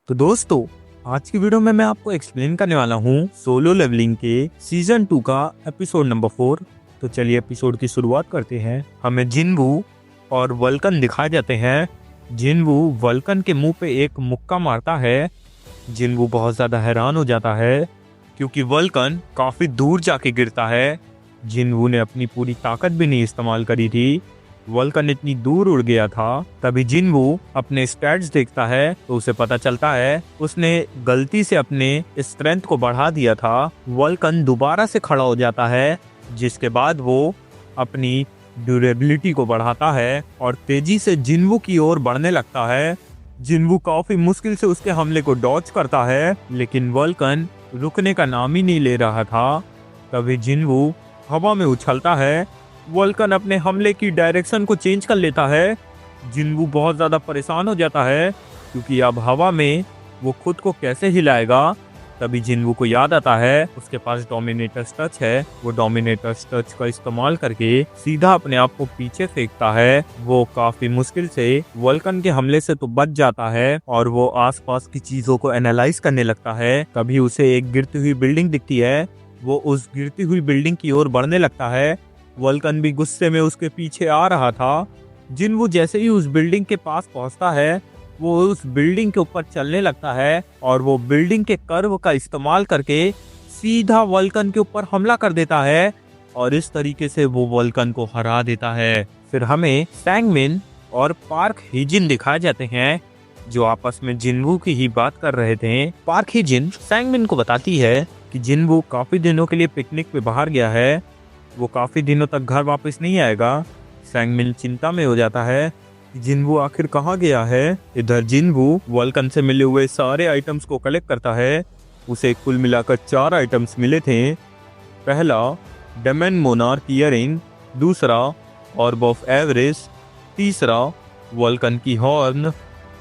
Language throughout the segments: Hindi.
तो दोस्तों, आज की वीडियो में मैं आपको एक्सप्लेन करने वाला हूँ सोलो लेवलिंग के सीजन 2 का एपिसोड नंबर 4। तो चलिए एपिसोड की शुरुआत करते हैं। हमें जिनवू और वल्कन दिखाए जाते हैं। जिनवू वल्कन के मुंह पे एक मुक्का मारता है। जिनवू बहुत ज्यादा हैरान हो जाता है क्योंकि वल्कन काफी दूर जाके गिरता है। जिनवू ने अपनी पूरी ताकत भी नहीं इस्तेमाल करी थी, वल्कन इतनी दूर उड़ गया था। तभी जिनवू अपने स्टैट्स देखता है तो उसे पता चलता है उसने गलती से अपने स्ट्रेंथ को बढ़ा दिया था। वल्कन दोबारा से खड़ा हो जाता है, जिसके बाद वो अपनी ड्यूरेबिलिटी को बढ़ाता है और तेजी से जिनवू की ओर बढ़ने लगता है। जिनवू काफी मुश्किल से उसके हमले को डॉच करता है, लेकिन वल्कन रुकने का नाम ही नहीं ले रहा था। तभी जिनवू हवा में उछलता है। वल्कन अपने हमले की डायरेक्शन को चेंज कर लेता है। जिनवू बहुत ज़्यादा परेशान हो जाता है क्योंकि अब हवा में वो खुद को कैसे हिलाएगा। तभी जिनवू को याद आता है उसके पास डोमिनेटर्स टच है। वो डोमिनेटर्स टच का इस्तेमाल करके सीधा अपने आप को पीछे फेंकता है। वो काफी मुश्किल से वल्कन के हमले से तो बच जाता है और वो आसपास की चीजों को एनालाइज करने लगता है। तभी उसे एक गिरती हुई बिल्डिंग दिखती है। वो उस गिरती हुई बिल्डिंग की ओर बढ़ने लगता है। वल्कन भी गुस्से में उसके पीछे आ रहा था। जिनवू जैसे ही उस बिल्डिंग के पास पहुंचता है, वो उस बिल्डिंग के ऊपर चलने लगता है और वो बिल्डिंग के कर्व का इस्तेमाल करके सीधा वल्कन के ऊपर हमला कर देता है और इस तरीके से वो वल्कन को हरा देता है। फिर हमें सैंगमिन और पार्क हीजिन दिखाए जाते हैं, जो आपस में जिनवू की ही बात कर रहे थे। पार्क हीजिन सैंगमिन को बताती है कि जिनवू काफी दिनों के लिए पिकनिक पे बाहर गया है, वो काफी दिनों तक घर वापस नहीं आएगा। सैंगमिन चिंता में हो जाता है कि जिनवू आखिर कहाँ गया है। इधर जिनवू वल्कन से मिले हुए सारे आइटम्स को कलेक्ट करता है। उसे कुल मिलाकर 4 आइटम्स मिले थे। पहला डेमन मोनार्क ईयरिंग, दूसरा ऑर्ब ऑफ एवरेज, तीसरा वल्कन की हॉर्न,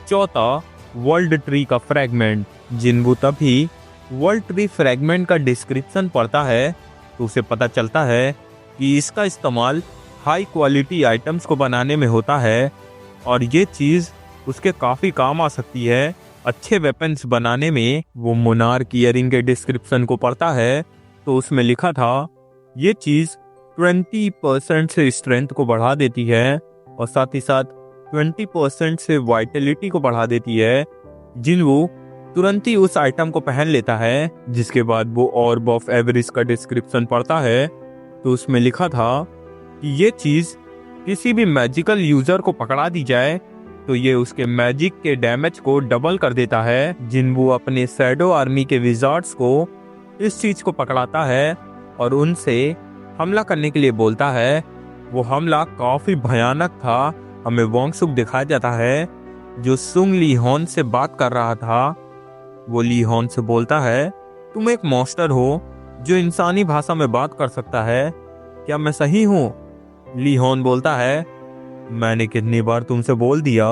चौथा वर्ल्ड ट्री का फ्रैगमेंट। जिनवू तभी वर्ल्ड ट्री फ्रैगमेंट का डिस्क्रिप्शन पढ़ता है तो उसे पता चलता है कि इसका इस्तेमाल हाई क्वालिटी आइटम्स को बनाने में होता है और ये चीज़ उसके काफ़ी काम आ सकती है अच्छे वेपन्स बनाने में। वो मोनार्क ईयरिंग के डिस्क्रिप्शन को पढ़ता है तो उसमें लिखा था ये चीज़ 20% से स्ट्रेंथ को बढ़ा देती है और साथ ही साथ 20% से वाइटलिटी को बढ़ा देती है। जिनवू तुरंत ही उस आइटम को पहन लेता है, जिसके बाद वो ऑर्ब ऑफ एवरेज का डिस्क्रिप्शन पढ़ता है तो उसमें लिखा था कि ये चीज़ किसी भी मैजिकल यूजर को पकड़ा दी जाए तो ये उसके मैजिक के डैमेज को डबल कर देता है। जिनवू अपने शैडो आर्मी के विजार्ड्स को इस चीज़ को पकड़ाता है और उनसे हमला करने के लिए बोलता है। वो हमला काफ़ी भयानक था। हमें वोंगसुक दिखाया जाता है जो सुंग ली हॉन से बात कर रहा था। वो ली हॉन से बोलता है तुम एक मॉन्स्टर हो जो इंसानी भाषा में बात कर सकता है, क्या मैं सही हूँ? ली हॉन बोलता है मैंने कितनी बार तुमसे बोल दिया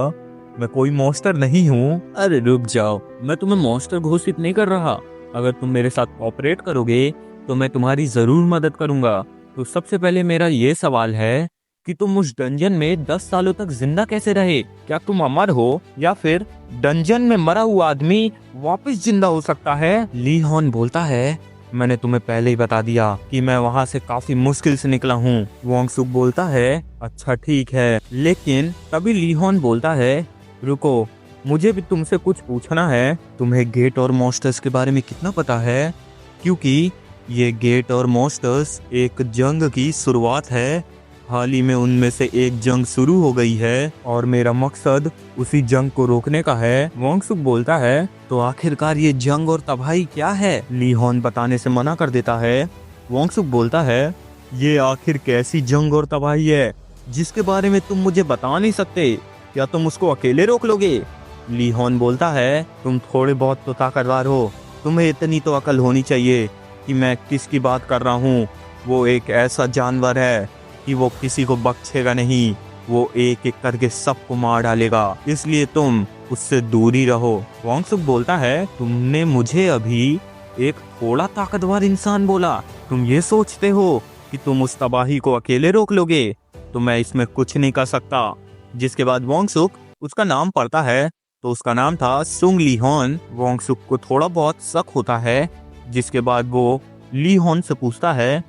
मैं कोई मॉन्स्टर नहीं हूँ। अरे रुक जाओ, मैं तुम्हें मॉन्स्टर घोषित नहीं कर रहा। अगर तुम मेरे साथ कोऑपरेट करोगे तो मैं तुम्हारी जरूर मदद करूंगा। तो सबसे पहले मेरा ये सवाल है कि तुम उस डंजन में 10 सालों तक जिंदा कैसे रहे? क्या तुम अमर हो या फिर डंजन में मरा हुआ आदमी वापस जिंदा हो सकता है? ली हॉन बोलता है मैंने तुम्हें पहले ही बता दिया कि मैं वहाँ से काफी मुश्किल से निकला हूँ। वोंगसुक बोलता है अच्छा ठीक है, लेकिन तभी ली हॉन बोलता है रुको, मुझे भी तुमसे कुछ पूछना है। तुम्हें गेट और मॉन्स्टर्स के बारे में कितना पता है? क्योंकि ये गेट और मॉन्स्टर्स एक जंग की शुरुआत है। हाल ही में उनमें से एक जंग शुरू हो गई है और मेरा मकसद उसी जंग को रोकने का है। वोंगसुक बोलता है तो आखिरकार ये जंग और तबाही क्या है? ली हॉन बताने से मना कर देता है। वोंगसुक बोलता है ये आखिर कैसी जंग और तबाही है जिसके बारे में तुम मुझे बता नहीं सकते? क्या तुम उसको अकेले रोक लोगे? ली हॉन बोलता है तुम थोड़े बहुत तो ताकतवर हो, तुम्हें इतनी तो अकल होनी चाहिए कि मैं किसकी बात कर रहा हूँ। वो एक ऐसा जानवर है कि वो किसी को बख्शेगा नहीं, वो एक एक करके सबको मार डालेगा, इसलिए तुम उससे दूर ही रहो। वोंगसुक बोलता है तुमने मुझे अभी एक थोड़ा ताकतवर इंसान बोला, तुम ये सोचते हो कि तुम उस तबाही को अकेले रोक लोगे? तो मैं इसमें कुछ नहीं कर सकता। जिसके बाद वोंगसुक उसका नाम पढ़ता है तो उसका नाम था सुंग ली हॉन। वोंगसुक को थोड़ा बहुत शक होता है, जिसके बाद वो ली हॉन से पूछता है,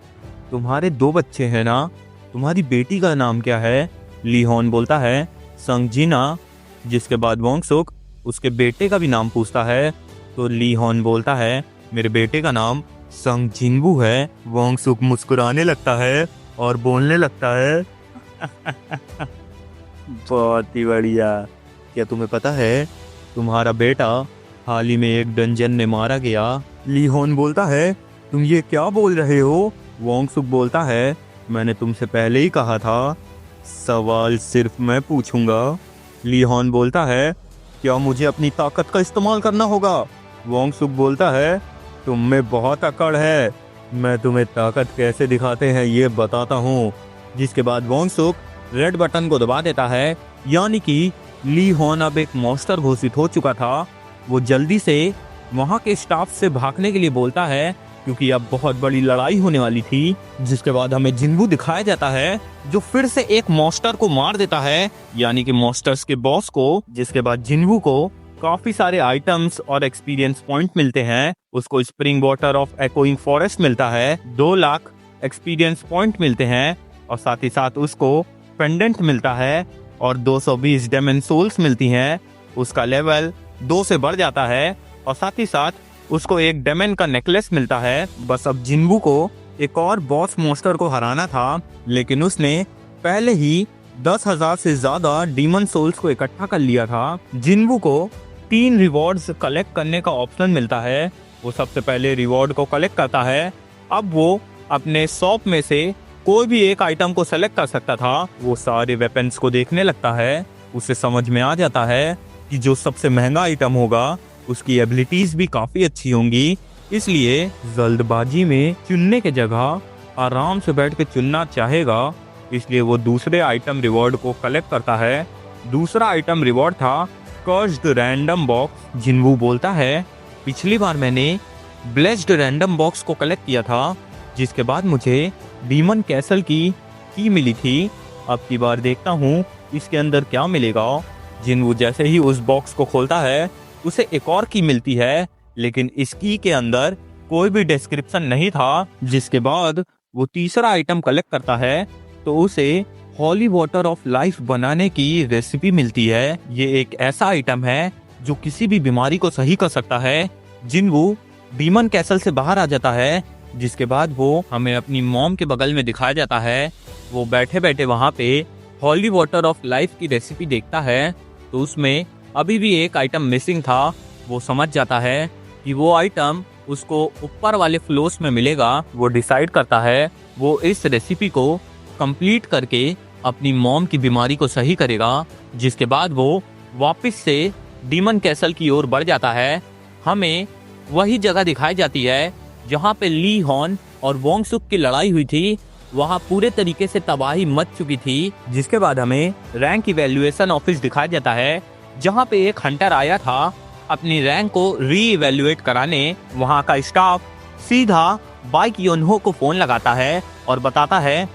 तुम्हारे 2 बच्चे हैं ना, तुम्हारी बेटी का नाम क्या है? ली हॉन बोलता है, संग जीना। जिसके बाद वोंगसुक उसके बेटे का भी नाम पूछता है, तो ली हॉन बोलता है, मेरे बेटे का नाम संग जिनवू है। वोंगसुक मुस्कुराने लगता है और बोलने लगता है, बहुत ही बढ़िया। क्या तुम्हें पता है तुम्हारा बेटा हाल ही में एक डंजन में मारा गया? ली हॉन बोलता है, तुम ये क्या बोल रहे हो? वोंगसुक बोलता है, मैंने तुमसे पहले ही कहा था, सवाल सिर्फ मैं पूछूंगा। ली हॉन बोलता है, क्या मुझे अपनी ताकत का इस्तेमाल करना होगा? वोंगसुक बोलता है, तुम में बहुत अकड़ है, मैं तुम्हें ताकत कैसे दिखाते हैं ये बताता हूँ। जिसके बाद वोंगसुक रेड बटन को दबा देता है, यानी कि ली हॉन अब एक मॉन्स्टर घोषित हो चुका था। वो जल्दी से वहाँ के स्टाफ से भागने के लिए बोलता है, क्योंकि अब बहुत बड़ी लड़ाई होने वाली थी। जिसके बाद हमें जिनवू दिखाया जाता है, जो फिर से एक मॉन्स्टर को मार देता है, यानी कि मॉन्स्टर्स के बॉस को। जिसके बाद जिनवू को काफी सारे आइटम्स और एक्सपीरियंस पॉइंट मिलते हैं। उसको spring water of echoing forest मिलता है, 2 लाख एक्सपीरियंस पॉइंट मिलते हैं, और साथ ही साथ उसको पेंडेंट मिलता है और 220 डेमन सोल्स मिलती हैं। उसका लेवल 2 से बढ़ जाता है, और साथ ही साथ उसको एक डेमन का नेकलेस मिलता है। बस अब जिनवू को एक और बॉस मॉन्स्टर को हराना था, लेकिन उसने पहले ही 10,000 से ज्यादा डीमन सोल्स को इकट्ठा कर लिया था। जिनवू को 3 रिवॉर्ड्स कलेक्ट करने का ऑप्शन मिलता है। वो सबसे पहले रिवॉर्ड को कलेक्ट करता है। अब वो अपने शॉप में से कोई भी एक आइटम को सेलेक्ट कर सकता था। वो सारे वेपन्स को देखने लगता है। उसे समझ में आ जाता है कि जो सबसे महंगा आइटम होगा उसकी एबिलिटीज भी काफी अच्छी होंगी, इसलिए जल्दबाजी में चुनने के जगह आराम से बैठ के चुनना चाहेगा। इसलिए वो दूसरे आइटम रिवॉर्ड को कलेक्ट करता है। दूसरा आइटम रिवॉर्ड था कर्स्ड रैंडम बॉक्स। जिनवू बोलता है, पिछली बार मैंने ब्लेस्ड रैंडम बॉक्स को कलेक्ट किया था, जिसके बाद मुझे डीमन कैसल की मिली थी। अब की बार देखता हूँ इसके अंदर क्या मिलेगा। जिनवू जैसे ही उस बॉक्स को खोलता है, उसे एक और की मिलती है, लेकिन इस की के अंदर कोई भी डिस्क्रिप्शन नहीं था। जिसके बाद वो तीसरा आइटम कलेक्ट करता है, तो उसे हॉली वाटर ऑफ लाइफ बनाने की रेसिपी मिलती है। ये एक ऐसा आइटम है जो किसी भी बीमारी को सही कर सकता है। जिनवू डीमन कैसल से बाहर आ जाता है। जिसके बाद वो हमें अपनी मॉम के बगल में दिखाया जाता है। वो बैठे बैठे वहाँ पे हॉली वाटर ऑफ लाइफ की रेसिपी देखता है, तो उसमें अभी भी एक आइटम मिसिंग था। वो समझ जाता है कि वो आइटम उसको ऊपर वाले फ्लोर्स में मिलेगा। वो डिसाइड करता है वो इस रेसिपी को कंप्लीट करके अपनी मॉम की बीमारी को सही करेगा। जिसके बाद वो वापस से डीमन कैसल की ओर बढ़ जाता है। हमें वही जगह दिखाई जाती है जहाँ पे ली हॉन और वोंगसुक की लड़ाई हुई थी। वहाँ पूरे तरीके से तबाही मच चुकी थी। जिसके बाद हमें रैंक इवैल्यूएशन ऑफिस दिखाया जाता है, जहाँ पे एक हंटर आया था अपनी रैंक को री इवैल्यूएट कराने। वहाँ का स्टाफ सीधा बाइक योनहो को फोन लगाता है और बताता है,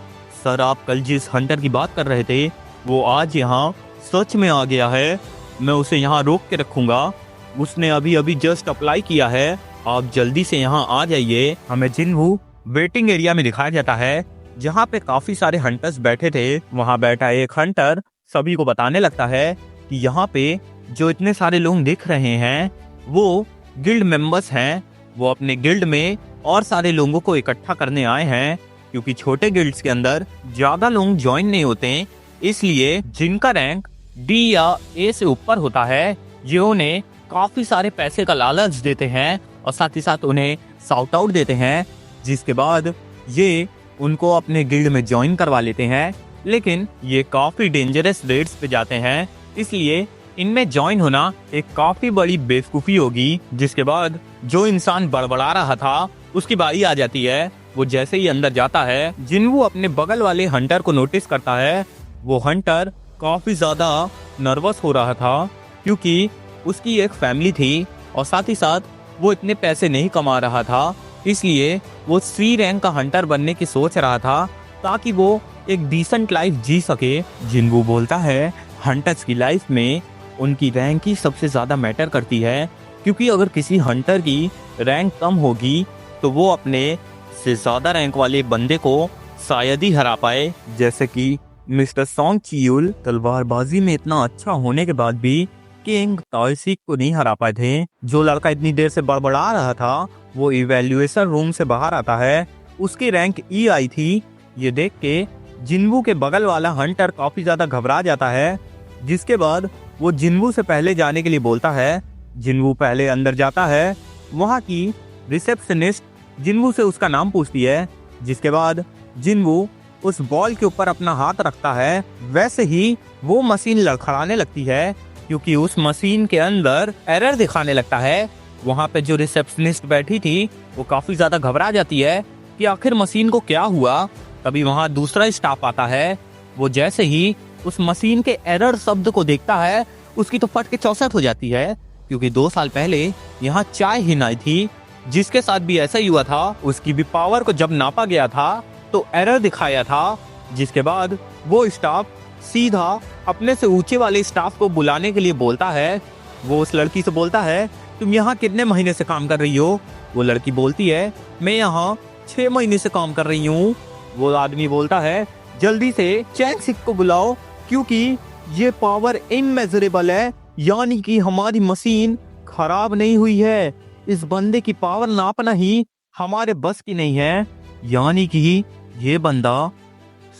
सर आप कल जिस हंटर की बात कर रहे थे वो आज यहाँ सच में आ गया है। मैं उसे यहाँ रोक के रखूंगा। उसने अभी अभी जस्ट अप्लाई किया है। आप जल्दी से यहाँ आ जाइए। हमें जिनवू वेटिंग एरिया में दिखाया जाता है, जहाँ पे काफी सारे हंटर्स बैठे थे। वहाँ बैठा एक हंटर सभी को बताने लगता है कि यहाँ पे जो इतने सारे लोग दिख रहे हैं वो गिल्ड मेंबर्स हैं। वो अपने गिल्ड में और सारे लोगों को इकट्ठा करने आए हैं, क्योंकि छोटे गिल्ड्स के अंदर ज्यादा लोग ज्वाइन नहीं होते। इसलिए जिनका रैंक डी या ए से ऊपर होता है, ये उन्हें काफी सारे पैसे का लालच देते हैं और साथ ही साथ उन्हें शाउट आउट देते हैं। जिसके बाद ये उनको अपने गिल्ड में ज्वाइन करवा लेते हैं, लेकिन ये काफी डेंजरस रेट्स पे जाते हैं, इसलिए इनमें ज्वाइन होना एक काफी बड़ी बेवकूफी होगी। जिसके बाद जो इंसान बड़बड़ा रहा था उसकी बारी आ जाती है। वो जैसे ही अंदर जाता है, जिनवू अपने बगल वाले हंटर को नोटिस करता है। वो हंटर काफी ज्यादा नर्वस हो रहा था, क्योंकि उसकी एक फैमिली थी और साथ ही साथ वो इतने पैसे नहीं कमा रहा था। इसलिए वो सी रैंक का हंटर बनने की सोच रहा था, ताकि वो एक डिसेंट लाइफ जी सके। जिनवू बोलता है, हंटर्स की लाइफ में उनकी रैंक ही सबसे ज़्यादा मैटर करती है, क्योंकि अगर किसी हंटर की रैंक कम होगी तो वो अपने से ज़्यादा रैंक वाले बंदे को शायद ही हरा पाए। जैसे कि मिस्टर सोंग चियुल तलवारबाजी में इतना अच्छा होने के बाद भी किंग ताओसिक को नहीं हरा पाए थे। जो लड़का इतनी देर से बड़बड़ा रहा था वो इवैल्यूएशन रूम से बाहर आता है। उसकी रैंक ई आई थी। ये देख के जिन्वू के बगल वाला हंटर काफी ज्यादा घबरा जाता है, जिसके बाद वो जिन्वू से पहले जाने के लिए बोलता है। जिन्वू पहले अंदर जाता है। वहाँ की रिसेप्शनिस्ट जिन्वू से उसका नाम पूछती है, जिसके बाद जिन्वू उस बॉल के ऊपर अपना हाथ रखता है। वैसे ही वो मशीन लड़खड़ाने लगती है, क्योंकि उस मशीन के अंदर एरर दिखाने लगता है। वहाँ पे जो रिसेप्शनिस्ट बैठी थी वो काफी ज्यादा घबरा जाती है कि आखिर मशीन को क्या हुआ। तभी वहाँ दूसरा स्टाफ आता है। वो जैसे ही उस मशीन के एरर शब्द को देखता है उसकी तो फट के चौसठ हो जाती है, क्योंकि 2 साल पहले यहाँ चाय हिन आई थी, जिसके साथ भी ऐसा ही हुआ था। उसकी भी पावर को जब नापा गया था तो एरर दिखाया था, जिसके बाद वो स्टाफ सीधा अपने से ऊंचे वाले स्टाफ को बुलाने के लिए बोलता है। वो उस लड़की से बोलता है, तुम यहाँ कितने महीने से काम कर रही हो? वो लड़की बोलती है, मैं यहाँ 6 महीने से काम कर रही हूँ। वो आदमी बोलता है, जल्दी से चैंग सिक को बुलाओ, क्योंकि ये पावर इमेजरेबल है, यानी कि हमारी मशीन खराब नहीं हुई है। इस बंदे की पावर नापना ही हमारे बस की नहीं है, यानी कि ये बंदा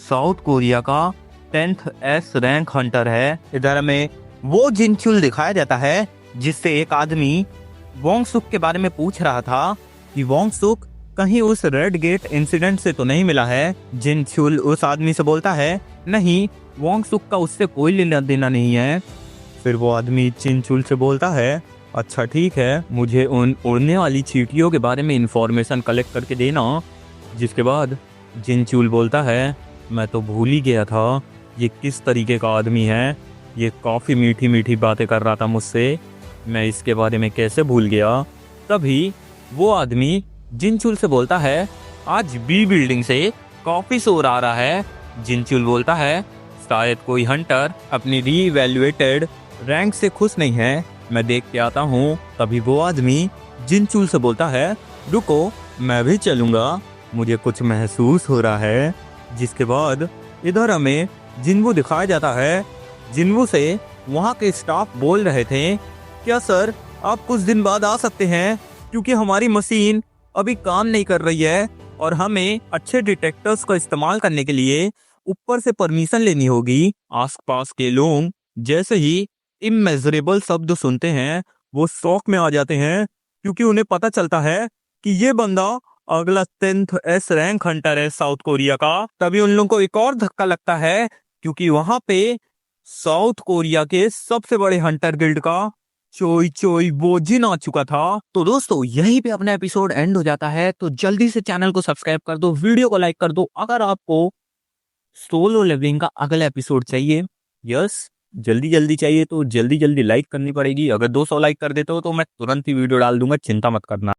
साउथ कोरिया का 10th एस रैंक हंटर है। इधर में वो जिनचुल दिखाया जाता है, जिससे एक आदमी वोंग सुक के बारे में पूछ रहा था कि वोंग सुक कहीं उस रेड गेट इंसिडेंट से तो नहीं मिला है। जिनचुल उस आदमी से बोलता है, नहीं, वोंग सुक का उससे कोई लेना देना नहीं है। फिर वो आदमी जिनचुल से बोलता है, अच्छा ठीक है, मुझे उन उड़ने वाली चींटियों के बारे में इंफॉर्मेशन कलेक्ट करके देना। जिसके बाद जिनचुल बोलता है, मैं तो भूल ही गया था ये किस तरीके का आदमी है। ये काफ़ी मीठी मीठी बातें कर रहा था मुझसे, मैं इसके बारे में कैसे भूल गया। तभी वो आदमी जिनचुल से बोलता है, आज बी बिल्डिंग से काफ़ी शोर आ रहा है। जिनचुल बोलता है, शायद कोई हंटर अपनी रीइवैल्यूएटेड रैंक से खुश नहीं है, मैं देख के आता हूँ। तभी वो आदमी जिनचुल से बोलता है, रुको, मैं भी चलूँगा, मुझे कुछ महसूस हो रहा है। जिसके बाद इधर हमें जिन्वू दिखाया जाता है। जिन्वू से वहाँ के स्टाफ बोल रहे थे, क्या सर आप कुछ दिन बाद आ सकते हैं, क्योंकि हमारी मशीन अभी काम नहीं कर रही है और हमें अच्छे डिटेक्टर्स का इस्तेमाल करने के लिए ऊपर से परमिशन लेनी होगी। आसपास के लोग जैसे ही इमेजरेबल शब्द सुनते हैं वो शौक में आ जाते हैं, क्योंकि उन्हें पता चलता है कि ये बंदा अगला 10th एस रैंक हंटर है साउथ कोरिया का। तभी उन लोगों को एक और धक्का लगता है, क्योंकि वहां पे साउथ कोरिया के सबसे बड़े हंटर गिल्ड का चोई चोई बोजिन आ चुका था। तो दोस्तों यहीं पे अपना एपिसोड एंड हो जाता है। तो जल्दी से चैनल को सब्सक्राइब कर दो, वीडियो को लाइक कर दो अगर आपको सोलो लेवलिंग का अगला एपिसोड चाहिए। यस, जल्दी जल्दी चाहिए तो जल्दी जल्दी लाइक करनी पड़ेगी। अगर 200 लाइक कर देते हो तो मैं तुरंत ही वीडियो डाल दूंगा, चिंता मत करना।